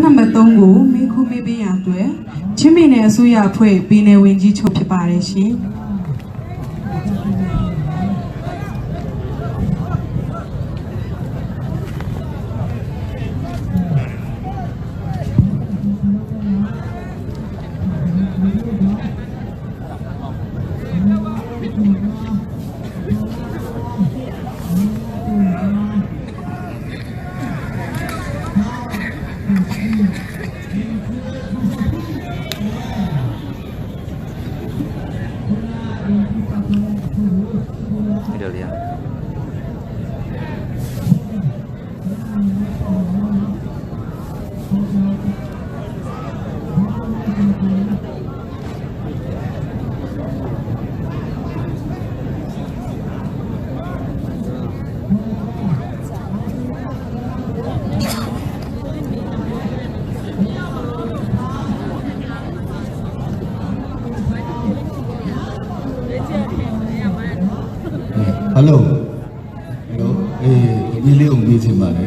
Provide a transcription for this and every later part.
number 3ကိုမိခုမေးပေးရအတွက်ချင်းပြည်နယ်အစိုးရအဖွဲ့ပြည်နယ်ဝင်ကြီးချုပ်ဖြစ်ပါတယ်ရှင် Hello. Hello. Really amazing man.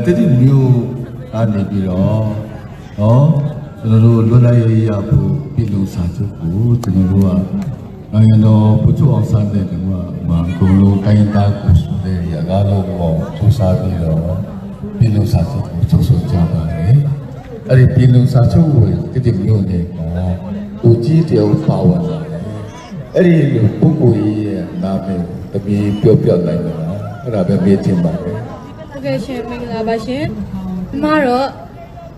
Tadi new ane biro. Oh, lalu lulai apa pilu satu ku, jenama ayano pucu angsan deh, jenama kalau kain tak kusu deh, ya kalau mau susah biro pilu satu kucu jaga. Ada pilu satu tadi new deh, uji dia upawan. Eri buku ini nama tapi pion lain lah, ada macam mana? Okay, saya mengenal bahasa. Maro,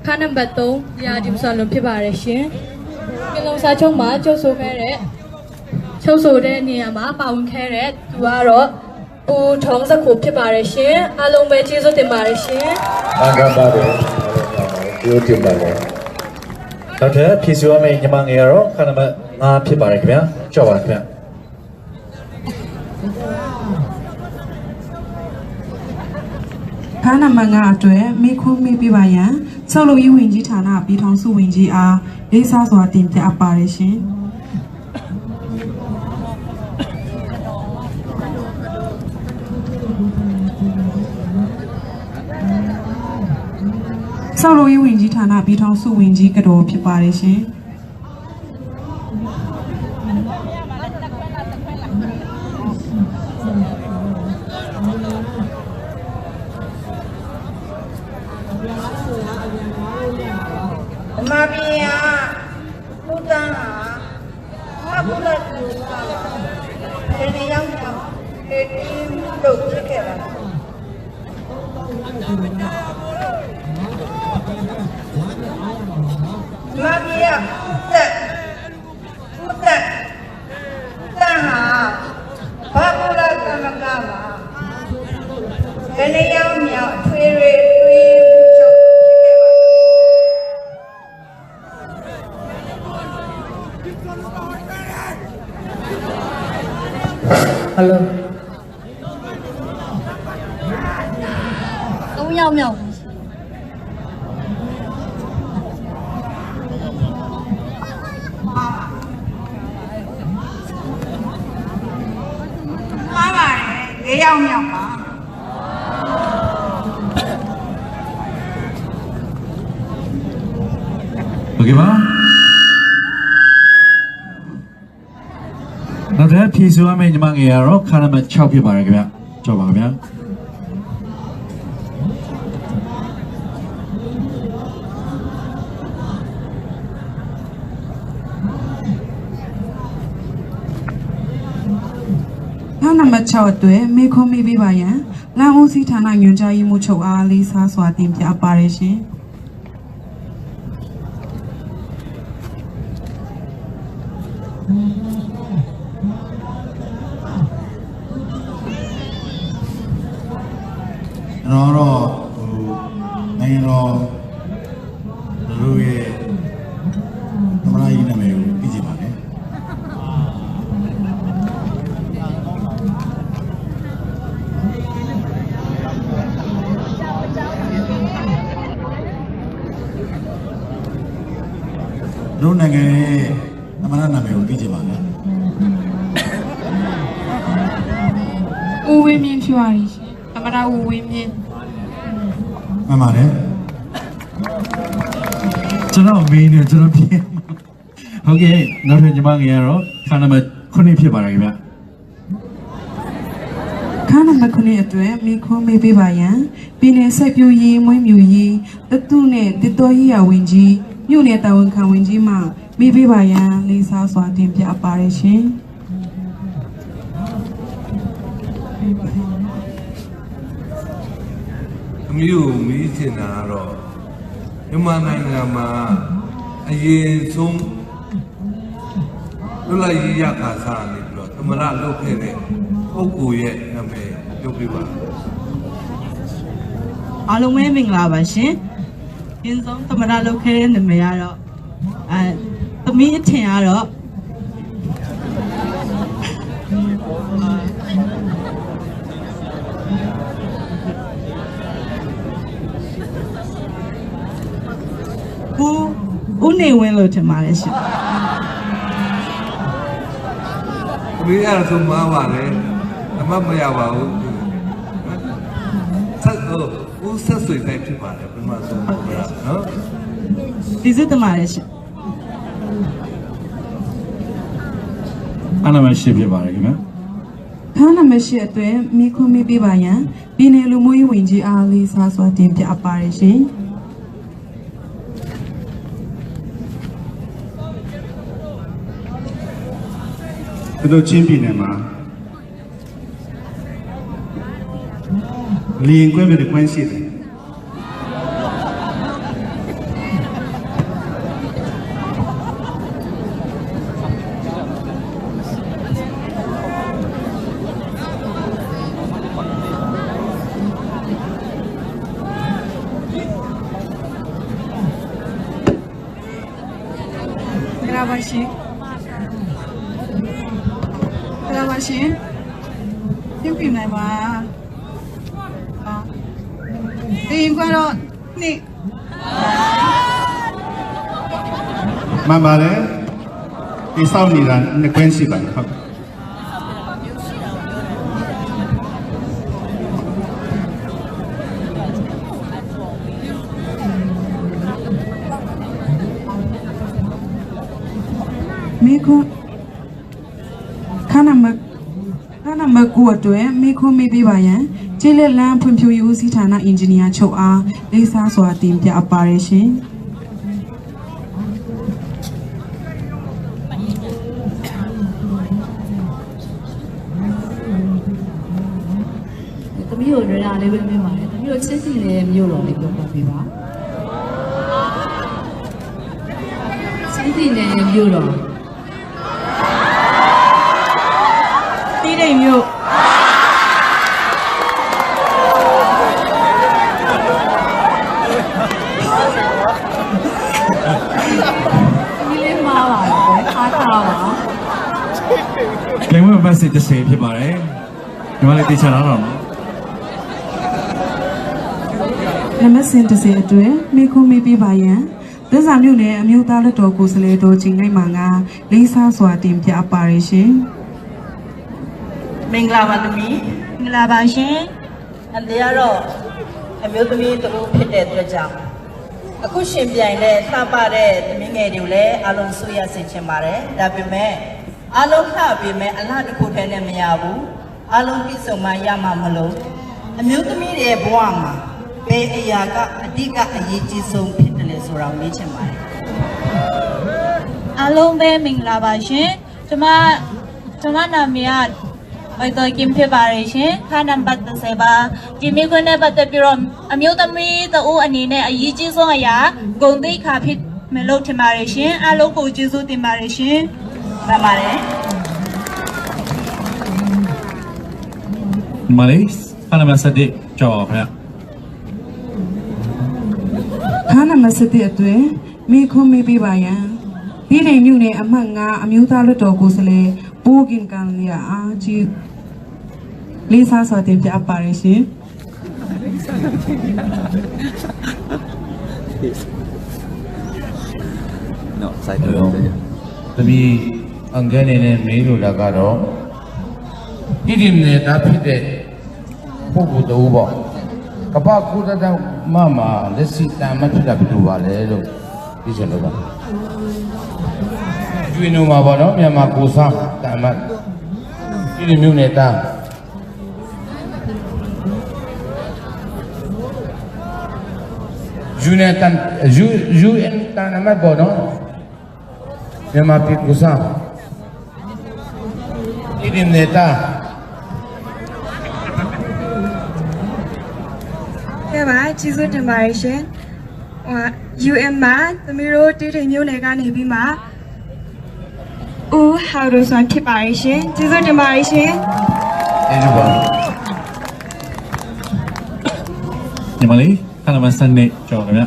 kanan betul, ya di musalum pibaresin. Kalau saya cuma jauh keret, jauh ni ama paun keret, dua ro, tong sakup pibaresin, alung beci so pibaresin. Agak baru, dia pibaresin. Tapi pisuan ini memang ero, karena pibaresin, coba kan. ခါနံပါတ်5အတွက်မိခုမေးပြပါရန်ဆောက်လုပ်ရေးဝင်ကြီးဌာနပြည်ထောင်စုဝင်ကြီးအားလေးစားစွာတင်ပြအပ်ပါတယ်ရှင်ဆောက်လုပ်ရေးဝင်ကြီးဌာနပြည်ထောင်စုဝင်ကြီးကတော်ဖြစ်ပါတယ်ရှင် Mabia, putan, apa lagi? Ini yang ini dokter kira. Mabia, putan, tanah, apa lagi nama? Ini yang Hello. 3ယောက်မြောက် မှားပါတယ်၄ယောက်မြောက်ပါ Okay ba? Nanti pisuan ini memang ero, karena macam pibaresin, coba kan. Number 6အတွက်မေခွန်မေးပေးပါရန်လမ်းဦးစီးဌာနညွှန်ကြားရေးမှူးချုပ်အားလေးစားစွာတင်ပြအပ်ပါတယ်ရှင်နိုင်ငံတော်တို့ရဲ့သမ္မတကြီးနာမည်ကိုသိကြပါလေတို့နိုင်ငံရဲ့သမ္မတနာမည်ကိုသိကြပါလေ ဦးဝင်းမြင့်ဖြစ်ပါရှင်သမ္မတဦးဝင်းမြင့် မှန်ပါတယ် ကျွန်တော်မေးနေကျွန်တော်ပြင်ဟုတ်ကဲ့နောက်ထပ်ညီမငယ်ကတော့ခါနံပါတ်9ဖြစ်ပါတယ်ခင်ဗျာ ခါနံပါတ်9အတွက်မိခွန်းမေးပေးပါရန်ပြည်နယ်စိုက်ပျိုးရေးမွေးမြူရေးတတုနဲ့တစ်တော်ရေးရဝင်ကြီးမြို့နယ်တာဝန်ခံဝင်ကြီးမှမေးပေးပါရန်လေးစားစွာတင်ပြပါရရှင် အမျိုးမီးချင်တာကတော့မြန်မာနိုင်ငံမှာအရင်ဆုံးလွတ်လပ်ရေးရခါစားနေပြီးတော့သမရလုပ်ခဲ့တဲ့ပုဂ္ဂိုလ်ရဲ့နာမည်ပြောပြပါ အားလုံးပဲမင်္ဂလာပါရှင်။ဒီဆုံးသမရလုပ်ခဲ့တဲ့နာမည်ကတော့သမီးအထင်ကတော့ဦးနေဝင်းလို့ထင်ပါတယ်ရှင် ။ဒီအဲ့ဒါဆိုမှားပါတယ်။အမှတ်မရပါဘူး။ဆက်တော့ဦးဆက်ဆွေတိုင်းဖြစ်ပါတယ်ပထမဆုံးသမရနော် ဒီစစ်တမပါတယ်ရှင် ခါနံပါတ်10ဖြစ်ပါတယ်ခင်ဗျာ ခါနံပါတ်10အတွက်မိခွန်းမေးပေးပါရန်ပြည်နယ်လူမျိုးရေးဝင်ကြီးအားလေးစားစွာတင်ပြပါရရှင် 这都金币呢嘛，利益关系的关系的。မင်္ဂလာပါရှင်မင်္ဂလာပါရှင်ပြင်ပြနိုင်ပါဒီကတော့နေ့ 慢慢的，你少年人的关系吧，好。 မိခွန်းခါနံပါတ်9အတွက်မိခွန်းမေးပေးပါရန်ကျေးလက်လန်းဖွံ့ဖြိုးရေးဦးစီးဌာနအင်ဂျင်နီယာချုပ်အားလေးစားစွာတင်ပြပါရရှင် သမီးတို့လွယ်တာလေးပဲမြင်ပါတယ်သမီးတို့ချစ်စီလေးမြို့တော်လေးပြောပြပေးပါချစ်စီလေးမြို့တော် တီးတိမ်မြို့ ဒီလေးမှားပါတယ်အားထားပါ လိမ်ဝဲမက်ဆေ့10ဖြစ်ပါတယ်ညီမလေးတေချာလာတော့နော် နမစင်တစေအတွက်မိခွန်းမေးပေးပါရန်သစ္စာမြို့နယ်အမျိုးသားလက်တော်ကိုယ်စားလှယ်တော်ချိန်တိုင်းမှာငါလေးစားစွာတင်ပြပါရရှင် မင်္ဂလာပါသမီးမင်္ဂလာပါရှင် အန်တီကတော့အမျိုးသမီးတို့ဖြစ်တဲ့အတွက်ကြောင့်အခုရှင်ပြိုင်တဲ့လှပတဲ့သမီးငယ်တွေကိုလည်းအားလုံးဆွေးရစေချင်ပါတယ်ဒါပေမဲ့အားလုံးလှပေမဲ့အလှတစ်ခုတည်းနဲ့မရဘူးအားလုံးပြည့်စုံမှရမှာမလို့အမျိုးသမီးတွေရဲ့ဘဝမှာဘယ်အရာကအဓိကအရေးကြီးဆုံးဖြစ်တယ်လဲဆိုတာကိုမေးချင်ပါတယ် အားလုံးပဲမင်္ဂလာပါရှင်ကျမနာမည်ကဝိုက်တော်ကင်ဖြစ်ပါတယ်ရှင်ခါနံပါတ်30ပါဒီမိခွန်းနဲ့ပတ်သက်ပြီးတော့အမျိုးသမီးတဦးအနေနဲ့အရေးကြီးဆုံးအရာဂုဏ်သိက္ခာဖြစ်မယ်လို့ထင်ပါတယ်ရှင်အားလုံးကိုကျေးဇူးတင်ပါတယ်ရှင် မှန်ပါတယ် ညီမလေးခါနံပါတ်7ကြော်ခင်ဗျာ ခါနံပါတ်7အတွက်မိခွန်းမေးပေးပါရန်ဒီတိမ်မြို့နယ်အမှတ်9အမျိုးသားလက်တော်ကိုယ်စားလှယ်ပိုးကင်ကန်လျာအားကြီးလေးစားစွာတင်ပြပါရရှင် သမီးအငယ်နေနဲ့မေးလို့လာကတော့ဒီဒီနေတာဖြစ်တဲ့ပုဂ္ဂိုလ်တူပေါ့ကပ္ပကုသတမမလက်စီတန်မဖြစ်တာဘယ်လိုပါလဲလို့ ပြီးချင်လို့ပါကျွေးနုမှာပေါ့နော်မြန်မာကိုစားတာမတ်ဒီမျိုးနဲ့တာယူနေတန်ယူအန်တာနမတ်ပေါ့နော်မြန်မာပြည်ကိုစားဒီနေတာကဲပါကျေးဇူးတင်ပါတယ်ရှင်UN မှာသမီးတို့တိတိမျိုးနယ်ကနေပြီးမှဦးဟာရိုဆွမ်းဖြစ်ပါတယ်ရှင်ကျေးဇူးတင်ပါတယ်ရှင်ကျေးဇူးပါညီမလေးခဏမှစနေကြော်ခင်ဗျ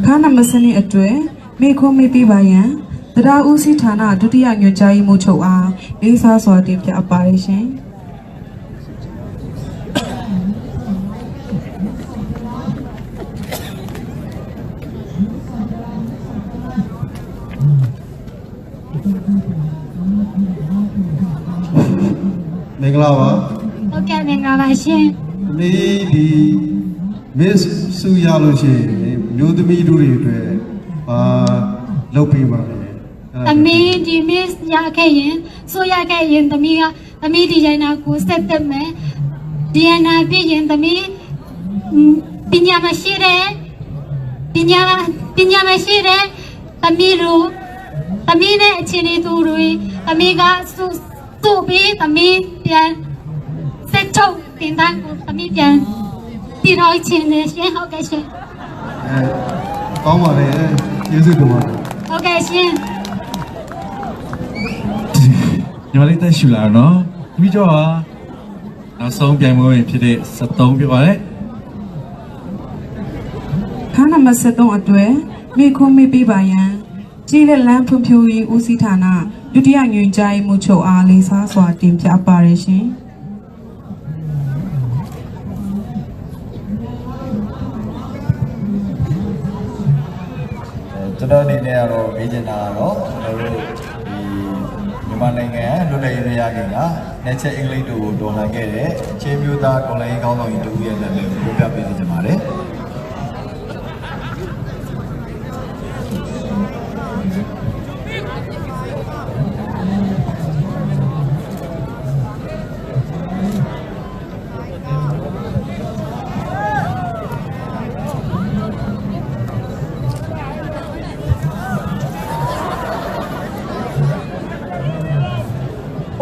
ခါနမစနေအတွဲမိခုံးမိပြပါယံတရားဦးစီးဌာနဒုတိယညွှန်ကြားရေးမှူးချုပ်အားလေးစားစွာတင်ပြအပ်ပါတယ်ရှင်မင်္ဂလာပါ ဟုတ်ကဲ့မင်္ဂလာပါရှင်မင်းဒီ Miss ဆူရလို့ရှိရင်မျိုးသမီးတို့တွေအတွက်လုပ်ပေးပါလေသမီးဒီ Miss ရခဲ့ရင်ဆိုရခဲ့ရင်သမီးဒီဇိုင်နာကိုဆက်တက်မယ်ဒီဇိုင်နာပြီးရင်သမီးပညာမရှိတဲ့သမီးတို့သမီးနဲ့အခြေအနေသူတွေသမီးကစုပြီးသမီးပြန်စက်ချုပ်တင်တန်းကိုသမီးပြန်ပြီးတော့ချင်းနေရှင်ဟုတ်ကဲ့ရှင်ကောင်းပါလေကျေးဇူးတင်ပါတယ်ဟုတ်ကဲ့ရှင်ညီမလေးတက်ရှူလာနော်ပြီးတော့နောက်ဆုံးပြိုင်ပွဲဖြစ်တဲ့73ပြပါလေခါနမ73အတွဲမိခုံးမိပြပါယံကြီးလက်လန်းဖွံ့ဖြိုးရေးဦးစီးဌာနဒုတိယညွှန်ကြားရေးမှူးချုပ်အားလေးစားစွာတင်ပြပါရရှင်ကျွန်တော်အနေနဲ့ကတော့မေးချင်တာကတော့ကျွန်တော်တို့ဒီမြန်မာနိုင်ငံလွတ်လပ်ရေးရခဲ့တာနှစ်ချက်အင်္ဂလိပ်တို့ကိုတော်လှန်ခဲ့တဲ့ချင်းမျိုးသားတော်လှန်ရေးခေါင်းဆောင်ကြီးတူရဲ့လက်လေးကိုပြပေးနေကြပါတယ်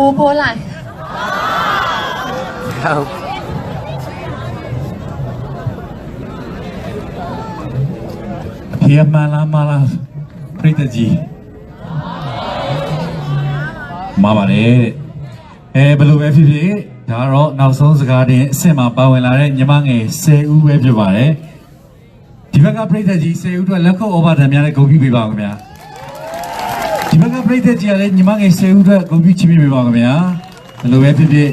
ဦးဖိုးလိုက် ဟုတ်အဖေမလာပရိသတ်ကြီးမှာပါလေဘယ်လိုပဲဖြစ်ဖြစ်ဒါတော့နောက်ဆုံးစကားတင်အစ်စ်မှာပါဝင်လာတဲ့ညီမငယ်10ဦးပဲဖြစ်ပါတယ်ဒီဘက်ကပရိသတ်ကြီး10ဦးအတွက်လက်ခုပ်ဩဘာတံများနဲ့ဂုဏ်ပြုပေးပါဦးခင်ဗျာဒီဘက်ကပရိသတ်ကြီးကလည်းညီမငယ်10ဦးအတွက်ဂုဏ်ပြုချီးမြှင့်ပေးပါခင်ဗျာဘယ်လိုပဲဖြစ်ဖြစ်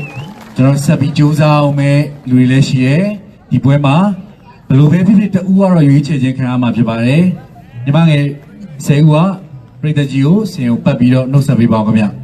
ကျွန်တော်ဆက်ပြီးကြိုးစားအောင်မဲ့လူတွေလည်းရှိရဲဒီပွဲမှာဘယ်လိုပဲဖြစ်ဖြစ်တဦးကတော့ရွေးချယ်ခြင်းခံရမှာဖြစ်ပါတယ်ညီမငယ်10ဦးကပရိသတ်ကြီးကိုဆင်ကိုပတ်ပြီးတော့နှုတ်ဆက်ပေးပါဦးခင်ဗျာ